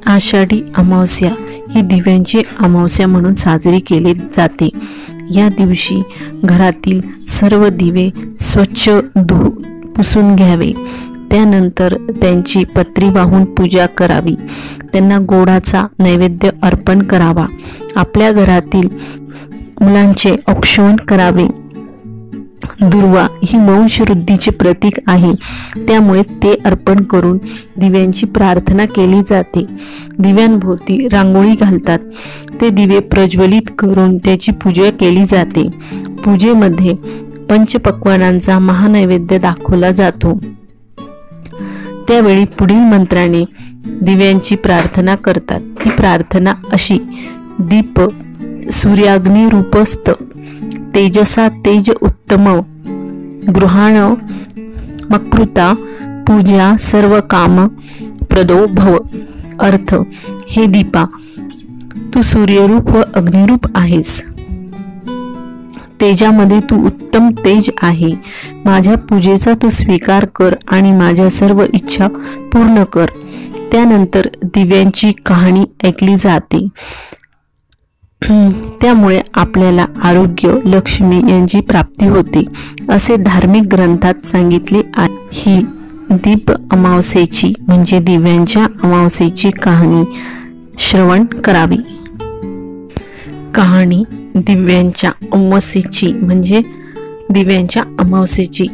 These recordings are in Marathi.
आषाढी अमावस्या ही दिव्यांची अमावस्या म्हणून साजरी केली जाते। या दिवशी घरातील सर्व दिवे स्वच्छ पुसून घ्यावे। त्यानंतर त्यांची पत्री वाहून पूजा करावी। त्यांना गोडाचा नैवेद्य अर्पण करावा। आपल्या घरातील मुलांचे औक्षण करावे। दुर्वा ही वंशवृद्धीचे प्रतीक आहे, त्यामुळे ते अर्पण करून दिव्यांची प्रार्थना केली जाते। दिव्यांभोवती रांगोळी घालतात। ते दिवे प्रज्वलित करून त्याची पूजा केली जाते। पूजेमध्ये पंचपक्वान्नांचा महानैवेद्य दाखवला जातो। त्यावेळी पुढील मंत्राने दिव्यांची प्रार्थना करतात। ती प्रार्थना अशी: दीप सूर्याग्नी रूपस्त तेजसा तेज उत्तम गृहाण मकृता पूजा सर्व काम प्रदो भव। अर्थ: हे दीपा, तू सूर्यरूप व अग्निरूप आहेस। तेजामध्ये तू उत्तम तेज आहे। माझ्या पूजेचा तू स्वीकार कर आणि माझ्या सर्व इच्छा पूर्ण कर। त्यानंतर दिव्यांची कहाणी ऐकली जाते। त्यामुळे आपल्याला आरोग्य, लक्ष्मी यांची प्राप्ती होते, असे धार्मिक ग्रंथात सांगितले आहे। ही दीप अमावस्येची म्हणजे दिव्यांच्या अमावस्येची कहाणी श्रवण करावी। कहाणी दिव्यांच्या अमावस्येची म्हणजे दिव्यांच्या अमावस्येची।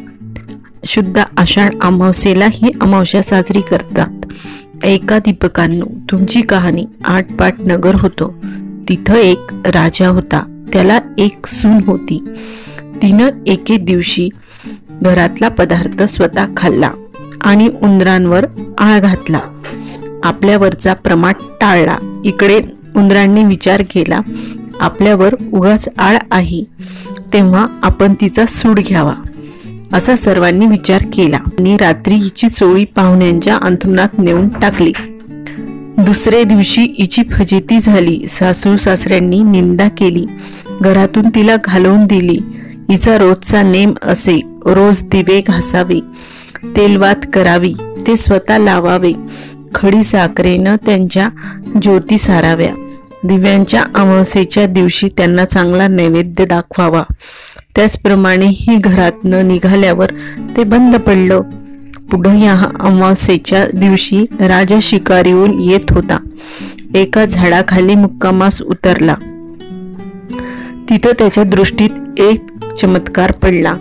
शुद्ध आषाढ अमावस्येला ही अमावस्या साजरी करतात। एका दीपकांनो, तुमची कहाणी आटपाट नगर होतं। तिथं एक राजा होता। त्याला एक सून होती। तिनं एके दिवशी घरातला पदार्थ स्वतः खाल्ला आणि उंदरांवर आळ घातला। आपल्यावरचा प्रमाद टाळला। इकडे उंदरांनी विचार केला, आपल्यावर उगाच आळ आहे, तेव्हा आपण तिचा सूड घ्यावा, असा सर्वांनी विचार केला आणि रात्री हिची चोळी पाहुण्यांच्या अंथरुणात नेऊन टाकली। दुसरे दिवशी हिची फजिती झाली। सासू सासऱ्यांनी निंदा केली, घरातून तिला घालवून दिली। हिचा रोजचा नेम असे: रोज दिवे घासावे, तेलवात करावी, ते स्वतः लावावे, खडी साखरेनं त्यांच्या ज्योती साराव्या, दिव्यांच्या अमावस्येच्या दिवशी त्यांना चांगला नैवेद्य दाखवावा। त्याचप्रमाणे ही घरात न निघाल्यावर ते बंद पडलं। पुढे या अमावस्येच्या दिवशी राजा शिकारीहून येत होता। एका झाडाखाली मुक्कामास उतरला। तिथं त्याच्या दृष्टीत एक चमत्कार पडला।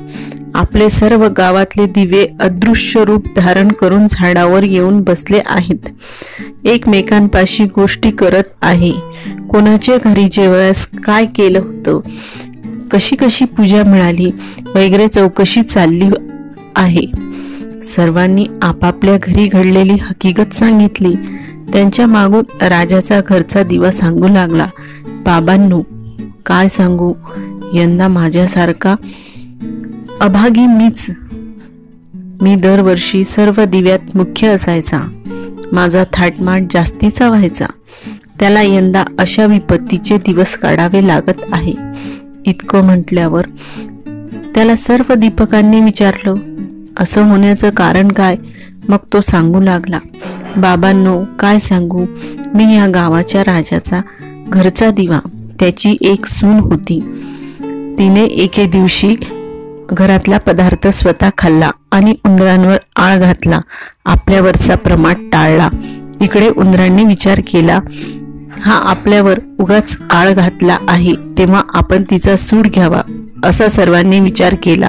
आपले सर्व गावातले दिवे अदृश्य रूप धारण करून झाडावर येऊन बसले आहेत। एकमेकांपाशी गोष्टी करत आहे। कोणाच्या घरी जेवल्यास काय केलं होतं, कशी कशी पूजा मिळाली वगैरे चौकशी चालली आहे। सर्वांनी आपापल्या घरी घडलेली हकीकत सांगितली। त्यांच्या मागून राजाचा घरचा दिवा सांगू लागला, बाबांनो, काय सांगू, यंदा माझ्यासारखा अभागी मीच। मी दरवर्षी सर्व दिव्यात मुख्य असायचा। माझा थाटमाट जास्तीचा व्हायचा। त्याला यंदा अशा विपत्तीचे दिवस काढावे लागत आहे। इतकं म्हटल्यावर त्याला सर्व दीपकांनी विचारलं, असं होण्याचं कारण काय? मग तो सांगू लागला, बाबांनो, काय सांगू, मी या गावाच्या राजाचा घरचा दिवा। त्याची एक सून होती। तिने एके दिवशी घरातला पदार्थ स्वतः खाल्ला आणि उंदरांवर आळ घातला। आपल्यावरचा प्रमाद टाळला। इकडे उंदरांनी विचार केला, हा आपल्यावर उगाच आळ घातला आहे, तेव्हा आपण तिचा सूड घ्यावा, असा सर्वांनी विचार केला।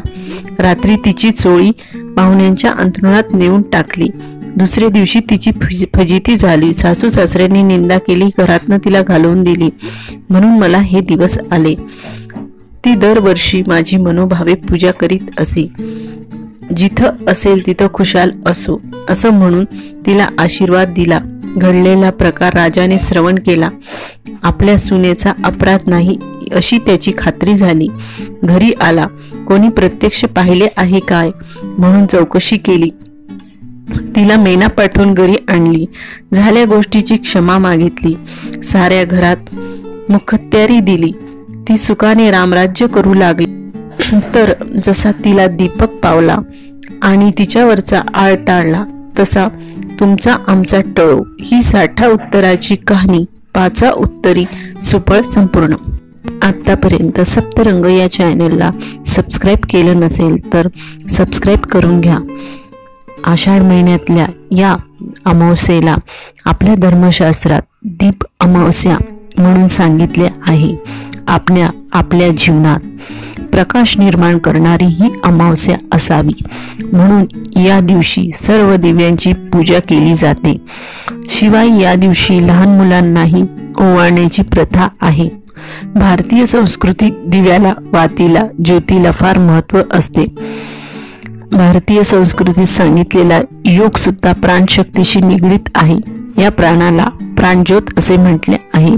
रात्री तिची चोळी पाहुण्यांच्या अंथरुणात नेऊन टाकली। दुसरे दिवशी तिची फजिती झाली। सासू सासऱ्यांनी निंदा केली, घरातनं तिला घालवून दिली, म्हणून मला हे दिवस आले। ती दरवर्षी माझी मनोभावे पूजा करीत असे। जिथं असेल तिथं खुशाल असो, असं म्हणून तिला आशीर्वाद दिला। घडलेला प्रकार राजाने श्रवण केला। आपल्या सुनेचा अपराध नाही अशी त्याची खात्री झाली। घरी आला। कोणी प्रत्यक्ष पाहिले आहे काय म्हणून चौकशी केली। तिला मेना पाठवून घरी आणली। झाल्या गोष्टीची क्षमा मागितली। साऱ्या घरात मुखत्यारी दिली। ती सुखाने रामराज्य करू लागली। तर जसा तिला दीपक पावला आणि तिच्यावरचा आळ टाळला, तसा तुमचा आमचा टळो ही 60 उत्तराची कहाणी 5 उत्तरी सुफळ संपूर्ण। आतापर्यंत सप्तरंग या चॅनलला सबस्क्राईब केलं नसेल तर सबस्क्राईब करून घ्या। आषाढ महिन्यातल्या या अमावस्येला आपल्या धर्मशास्त्रात दीप अमावस्या म्हणून सांगितले आहे। आपल्या जीवनात प्रकाश निर्माण करणारी ही अमावस्या असावी म्हणून या दिवशी सर्व दिव्यांची पूजा केली जाते। शिवाय या दिवशी लहान मुलांनाही ओवाळण्याची प्रथा आहे। भारतीय संस्कृतीत दिव्याला, वातीला, ज्योतीला फार महत्त्व असते। भारतीय संस्कृतीत सांगितलेला योग सुद्धा प्राणशक्तीशी निगडीत आहे। या प्राणाला प्राणज्योत असे म्हटले आहे।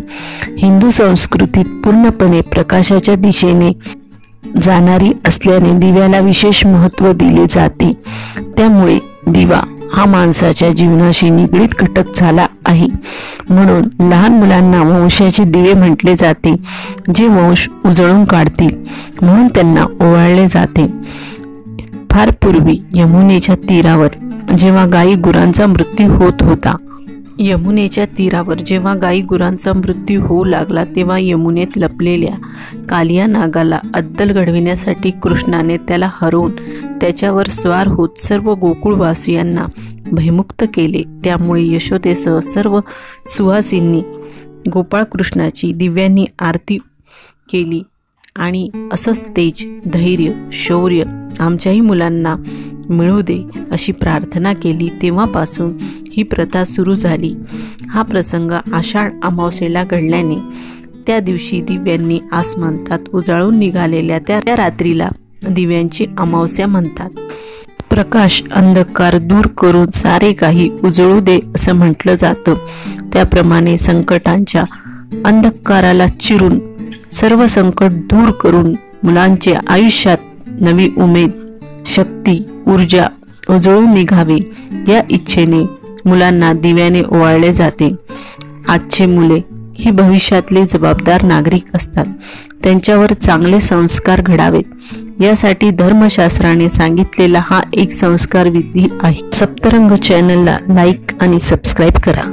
हिंदू संस्कृतीत पूर्णपणे प्रकाशाच्या दिशेने जाणारी असल्याने दिव्याला विशेष महत्त्व दिले जाते। त्यामुळे दिवा हा माणसाच्या जीवनाशी निगडीत घटक झाला आहे। म्हणून लहान मुलांना वंशाचे दिवे म्हटले जाते, जे वंश उजळून काढतील म्हणून त्यांना ओवाळले जाते। फार पूर्वी यमुनेच्या तीरावर जेव्हा गाई गुरांचा मृत्यू होऊ लागला तेव्हा यमुनेत लपलेल्या कालिया नागाला अद्दल घडविण्यासाठी कृष्णाने त्याला हरवून त्याच्यावर स्वार होत सर्व गोकुळवासियांना भयमुक्त केले। त्यामुळे यशोदेसह सर्व सुवासिनींनी गोपाळकृष्णाची दिव्यांनी आरती केली आणि असंच तेज, धैर्य, शौर्य आमच्याही मुलांना मिळू दे अशी प्रार्थना केली। तेव्हापासून ही प्रथा सुरू झाली। हा प्रसंग आषाढ अमावस्येला घडल्याने त्या दिवशी दिव्यांनी आसमंतात उजाळून निघालेल्या त्या रात्रीला दिव्यांची अमावस्या म्हणतात। प्रकाश अंधकार दूर करून सारे काही उजळू दे असं म्हटलं जातं। त्याप्रमाणे संकटांच्या अंधकाराला चिरून सर्व संकट दूर करून मुलांच्या आयुष्यात नवी उमेद, शक्ती, ऊर्जा उजळून निघावे या इच्छेने मुलांना दिव्याने ओवाळले जाते। आजचे मुले ही भविष्यातले जबाबदार नागरिक असतात। त्यांच्यावर चांगले संस्कार घडावेत यासाठी धर्मशास्त्राने सांगितलेला हा एक संस्कार विधी आहे। सप्तरंग चॅनलला लाईक आणि सबस्क्राईब करा।